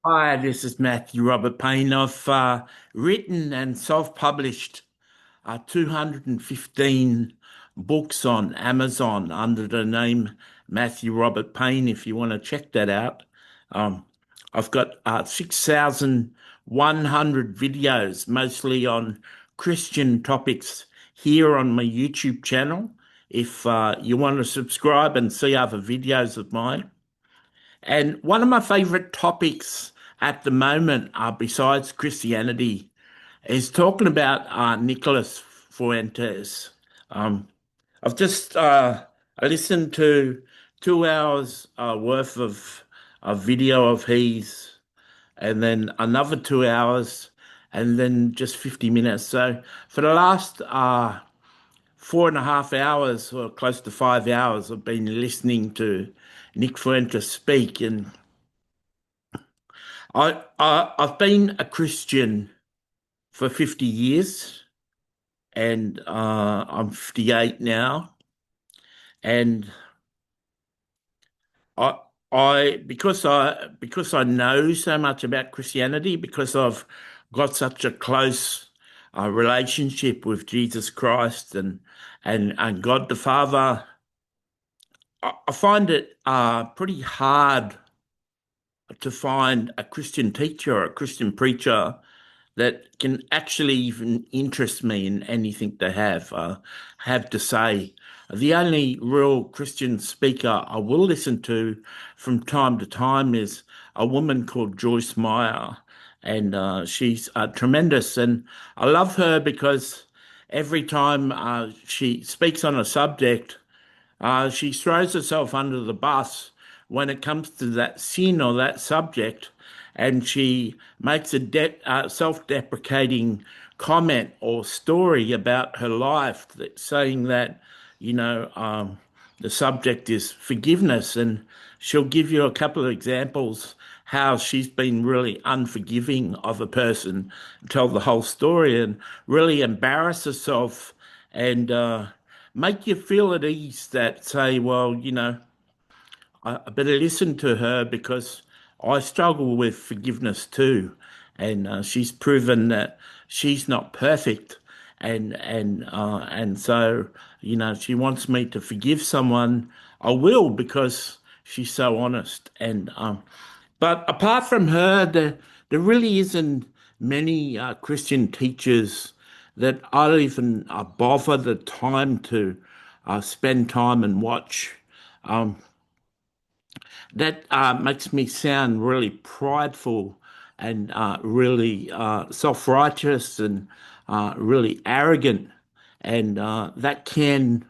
Hi, this is Matthew Robert Payne. I've written and self-published 215 books on Amazon under the name Matthew Robert Payne, if you want to check that out. Um, I've got 6,100 videos, mostly on Christian topics, here on my YouTube channel. If you want to subscribe and see other videos of mine. And one of my favorite topics at the moment, besides Christianity, is talking about Nicholas Fuentes. Um, I've just I listened to 2 hours worth of a video of his, and then another 2 hours, and then just 50 minutes. So for the last 4.5 hours, or close to 5 hours, I've been listening to Nick Fuentes speak, and I've been a Christian for 50 years, and I'm 58 now, and I because I know so much about Christianity, because I've got such a close relationship with Jesus Christ and God the Father. I find it pretty hard to find a Christian teacher or a Christian preacher that can actually even interest me in anything they have to say. The only real Christian speaker I will listen to from time to time is a woman called Joyce Meyer, and she's tremendous. And I love her because every time she speaks on a subject, she throws herself under the bus when it comes to that sin or that subject, and she makes a self-deprecating comment or story about her life, saying that, you know, the subject is forgiveness, and she'll give you a couple of examples how she's been really unforgiving of a person, tell the whole story, and really embarrass herself and make you feel at ease that say, well, I better listen to her because I struggle with forgiveness too. And she's proven that she's not perfect. And so, she wants me to forgive someone. I will, because she's so honest. And but apart from her, there really isn't many Christian teachers that I even bother the time to spend time and watch. Um, that makes me sound really prideful and really self-righteous and really arrogant, and that can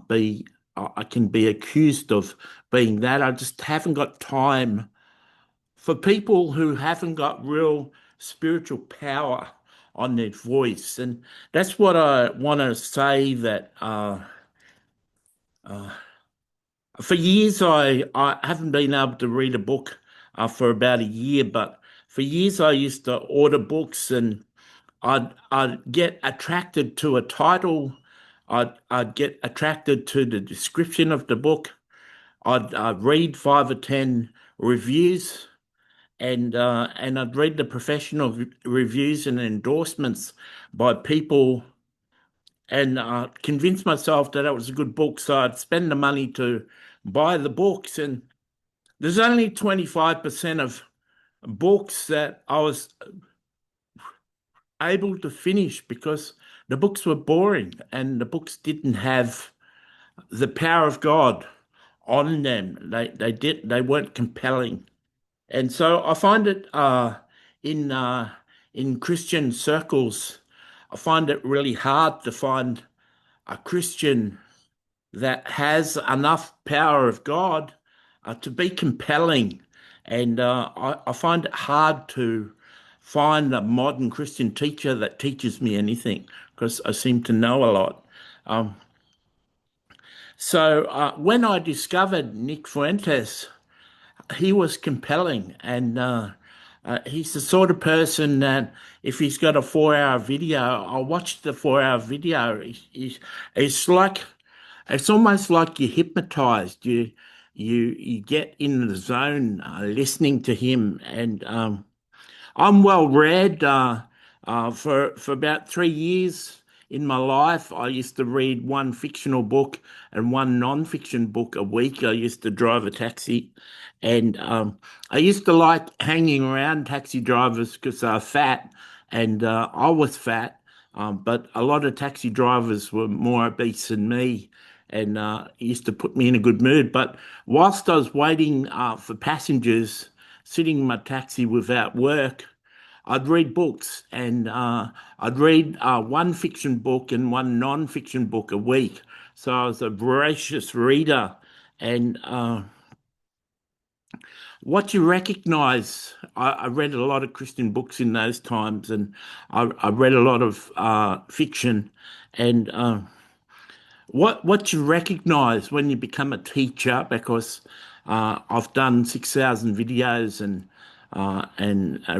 be I can be accused of being that. I just haven't got time for people who haven't got real spiritual power on their voice. And that's what I want to say, that uh, for years I haven't been able to read a book for about a year, but for years I used to order books, and I'd get attracted to a title. I'd get attracted to the description of the book. I'd read 5 or 10 reviews, and I'd read the professional reviews and endorsements by people, and convince myself that it was a good book. So I'd spend the money to buy the books, and there's only 25% of books that I was able to finish because the books were boring and the books didn't have the power of God on them. They weren't compelling. And so I find it in in Christian circles, I find it really hard to find a Christian that has enough power of God to be compelling. And I find it hard to find a modern Christian teacher that teaches me anything, because I seem to know a lot. Um, so when I discovered Nick Fuentes, he was compelling, and he's the sort of person that if he's got a 4 hour video, I'll watch the 4 hour video. It's like, it's almost like you're hypnotized. you get in the zone listening to him. And I'm well read. For about 3 years in my life, I used to read one fictional book and one non-fiction book a week. I used to drive a taxi, and I used to like hanging around taxi drivers because they're fat, and I was fat. But a lot of taxi drivers were more obese than me, and it used to put me in a good mood. But whilst I was waiting for passengers, sitting in my taxi without work, I'd read books, and I'd read one fiction book and one non-fiction book a week. So I was a voracious reader. And what you recognize, I read a lot of Christian books in those times, and I read a lot of fiction. And what you recognize when you become a teacher, because I've done 6,000 videos and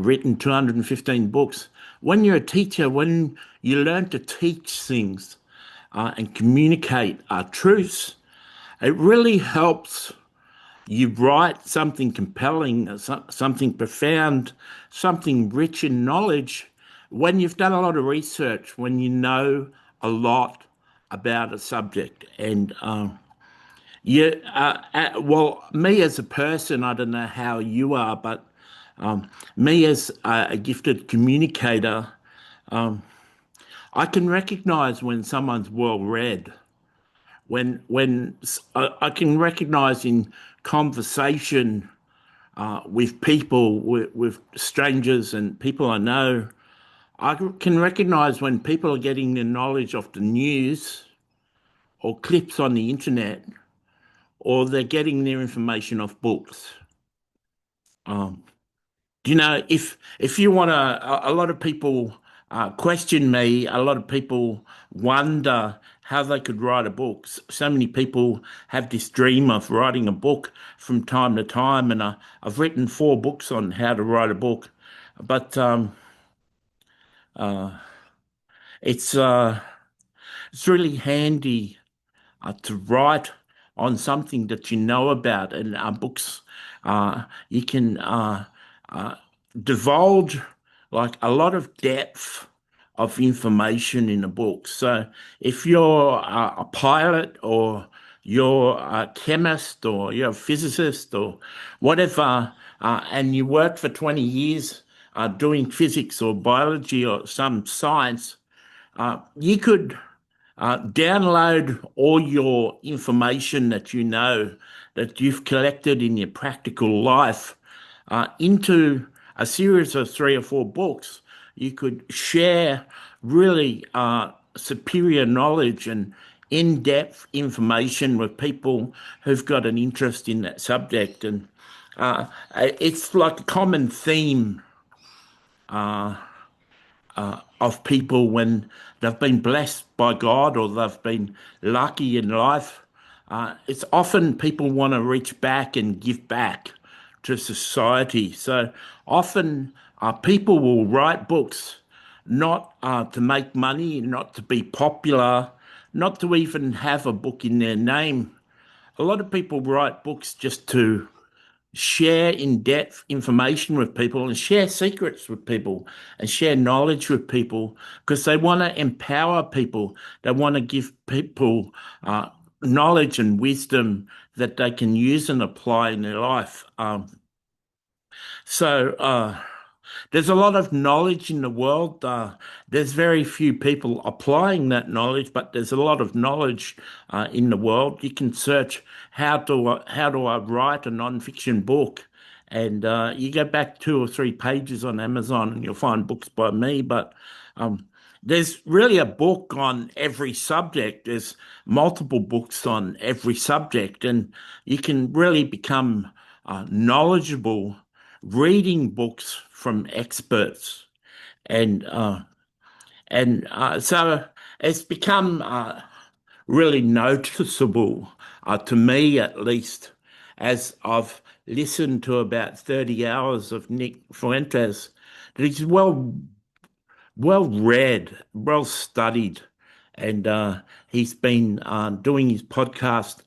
written 215 books. When you're a teacher, when you learn to teach things and communicate truths, it really helps you write something compelling, something profound, something rich in knowledge when you've done a lot of research, when you know a lot about a subject. And yeah, well, me as a person, I don't know how you are, but me as a gifted communicator, I can recognize when someone's well read. I can recognize in conversation with people, with strangers and people I know, I can recognize when people are getting their knowledge off the news or clips on the internet, or they're getting their information off books. Um, if you want to, a lot of people question me. A lot of people wonder how they could write a book. So many people have this dream of writing a book from time to time, and I've written 4 books on how to write a book. But uh, it's uh, it's really handy to write on something that you know about. And books, you can uh, divulge like a lot of depth of information in a book. So if you're a pilot, or you're a chemist, or you're a physicist, or whatever, and you work for 20 years doing physics or biology or some science, you could download all your information that you know, that you've collected in your practical life, into a series of 3 or 4 books. You could share really superior knowledge and in-depth information with people who've got an interest in that subject. And it's like a common theme of people when they've been blessed by God or they've been lucky in life. It's often people want to reach back and give back to society. So often people will write books not to make money, not to be popular, not to even have a book in their name. A lot of people write books just to share in-depth information with people and share secrets with people and share knowledge with people, because they want to empower people. They want to give people knowledge and wisdom that they can use and apply in their life. So there's a lot of knowledge in the world. There's very few people applying that knowledge, but there's a lot of knowledge in the world. You can search how do I write a non-fiction book, and you go back 2 or 3 pages on Amazon, and you'll find books by me. But um, there's really a book on every subject. There's multiple books on every subject, and you can really become knowledgeable reading books from experts. And so it's become really noticeable, to me at least, as I've listened to about 30 hours of Nick Fuentes, that he's well read, well studied, and he's been doing his podcast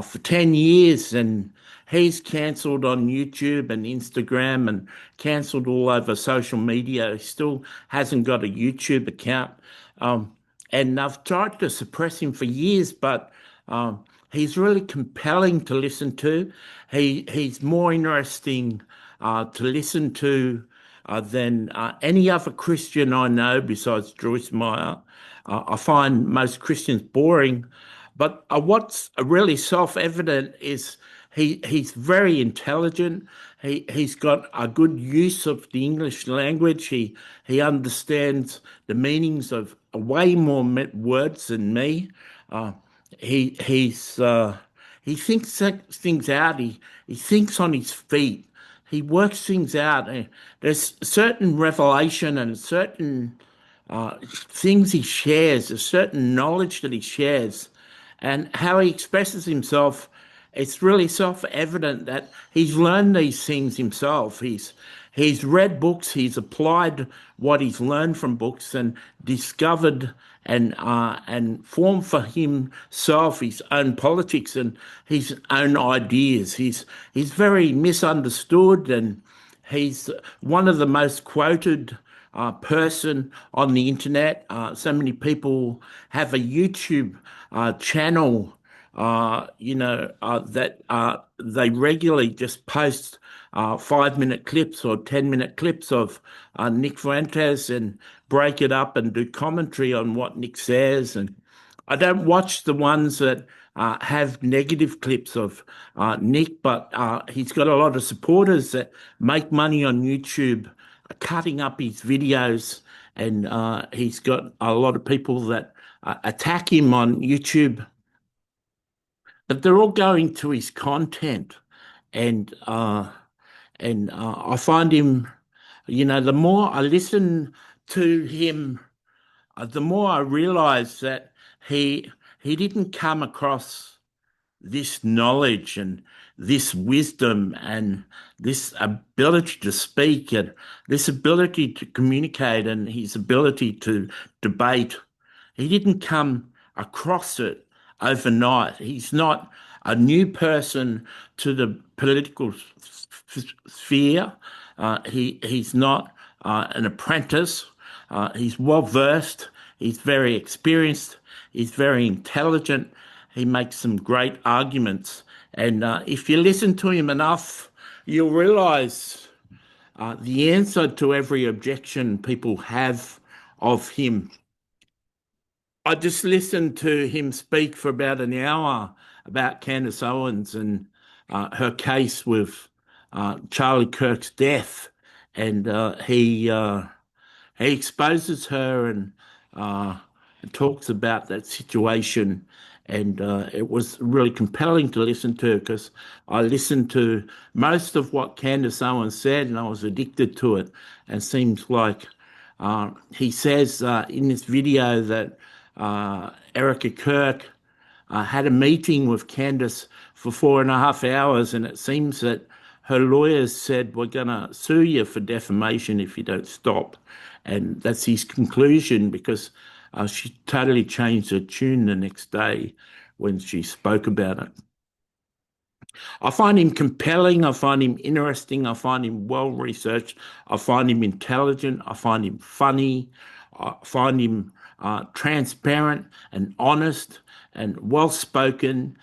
for 10 years, and he's cancelled on YouTube and Instagram and cancelled all over social media. He still hasn't got a YouTube account. Um, and I've tried to suppress him for years, but he's really compelling to listen to. He's more interesting to listen to than any other Christian I know besides Joyce Meyer. I find most Christians boring, but what's really self-evident is he's very intelligent. He's got a good use of the English language. He understands the meanings of way more words than me. Uh, he thinks things out. He thinks on his feet. He works things out. There's certain revelation and certain things he shares, a certain knowledge that he shares, and how he expresses himself. It's really self-evident that he's learned these things himself. He's read books, he's applied what he's learned from books, and discovered and formed for himself his own politics and his own ideas. He's very misunderstood, and he's one of the most quoted person on the internet. So many people have a YouTube channel, that they regularly just post 5-minute clips or 10-minute clips of Nick Fuentes and break it up and do commentary on what Nick says. And I don't watch the ones that have negative clips of Nick, but he's got a lot of supporters that make money on YouTube cutting up his videos, and he's got a lot of people that attack him on YouTube, but they're all going to his content, and I find him, the more I listen to him, the more I realise that he didn't come across this knowledge and this wisdom and this ability to speak and this ability to communicate and his ability to debate. He didn't come across it overnight. He's not a new person to the political sphere. He's not an apprentice. He's well versed. He's very experienced. He's very intelligent. He makes some great arguments. And if you listen to him enough, you'll realize the answer to every objection people have of him. I just listened to him speak for about an hour about Candace Owens and her case with Charlie Kirk's death, and he exposes her uh, and talks about that situation. And it was really compelling to listen to because I listened to most of what Candace Owens said and I was addicted to it. And seems like he says in this video that Erica Kirk had a meeting with Candace for 4.5 hours, and it seems that her lawyers said, "We're going to sue you for defamation if you don't stop." And that's his conclusion because she totally changed her tune the next day when she spoke about it. I find him compelling. I find him interesting. I find him well researched. I find him intelligent. I find him funny. I find him transparent and honest and well spoken.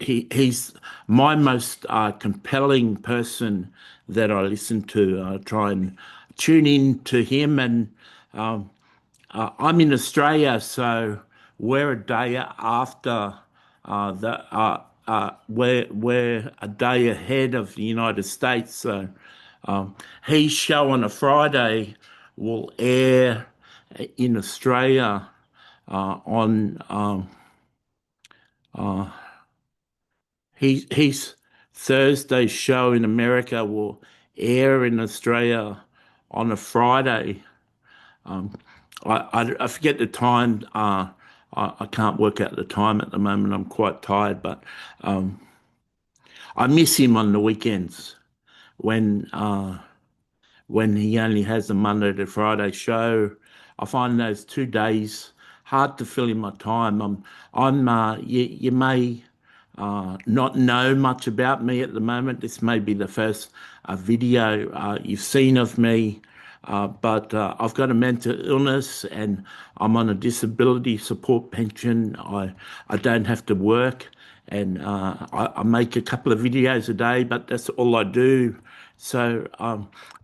He's my most compelling person that I listen to. I try and tune in to him, and I'm in Australia, so we're a day after we're a day ahead of the United States. So his show on a Friday will air in Australia on his Thursday show in America will air in Australia on a Friday. I forget the time. I can't work out the time at the moment. I'm quite tired, but I miss him on the weekends when when he only has a Monday to Friday show. I find those 2 days hard to fill in my time. You may not know much about me at the moment. This may be the first video you've seen of me, but I've got a mental illness and I'm on a disability support pension. I don't have to work, and I make a couple of videos a day, but that's all I do. So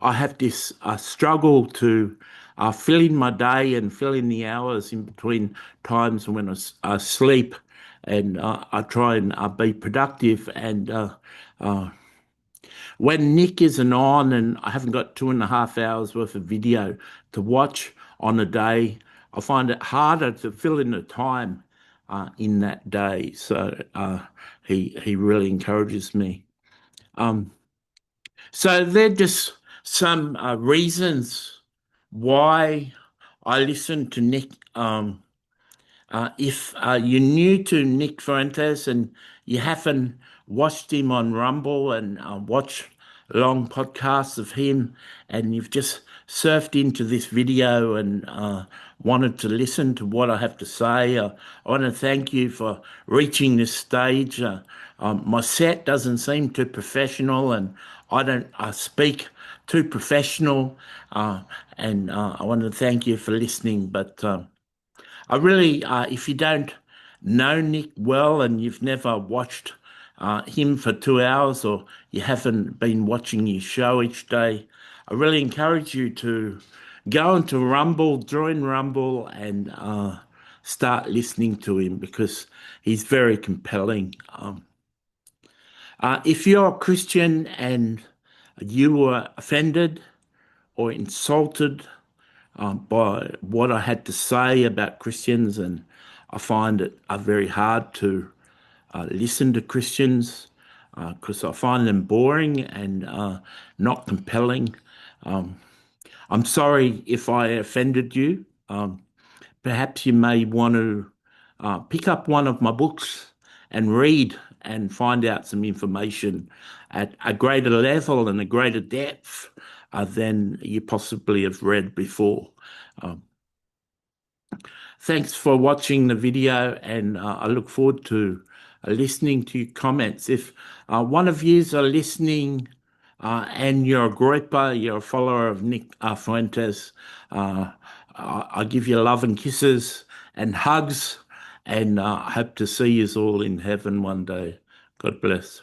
I have this struggle to fill in my day and fill in the hours in between times when I sleep, and I try and be productive. And when Nick isn't on and I haven't got 2.5 hours worth of video to watch on a day, I find it harder to fill in the time in that day. So he really encourages me. So they're just some reasons why I listen to Nick. If you're new to Nick Fuentes and you haven't watched him on Rumble and watched long podcasts of him, and you've just surfed into this video and wanted to listen to what I have to say, I want to thank you for reaching this stage. My set doesn't seem too professional, and I don't speak too professional, and I want to thank you for listening. But I really, if you don't know Nick well and you've never watched him for 2 hours, or you haven't been watching his show each day, I really encourage you to go into Rumble, join Rumble, and start listening to him, because he's very compelling. If you're a Christian and you were offended or insulted by what I had to say about Christians, and I find it very hard to listen to Christians because I find them boring and not compelling. I'm sorry if I offended you. Perhaps you may want to pick up one of my books and read and find out some information at a greater level and a greater depth than you possibly have read before. Thanks for watching the video, and I look forward to listening to your comments. If one of yous are listening and you're a grouper, you're a follower of Nick Fuentes, I give you love and kisses and hugs, and I hope to see you all in heaven one day. God bless.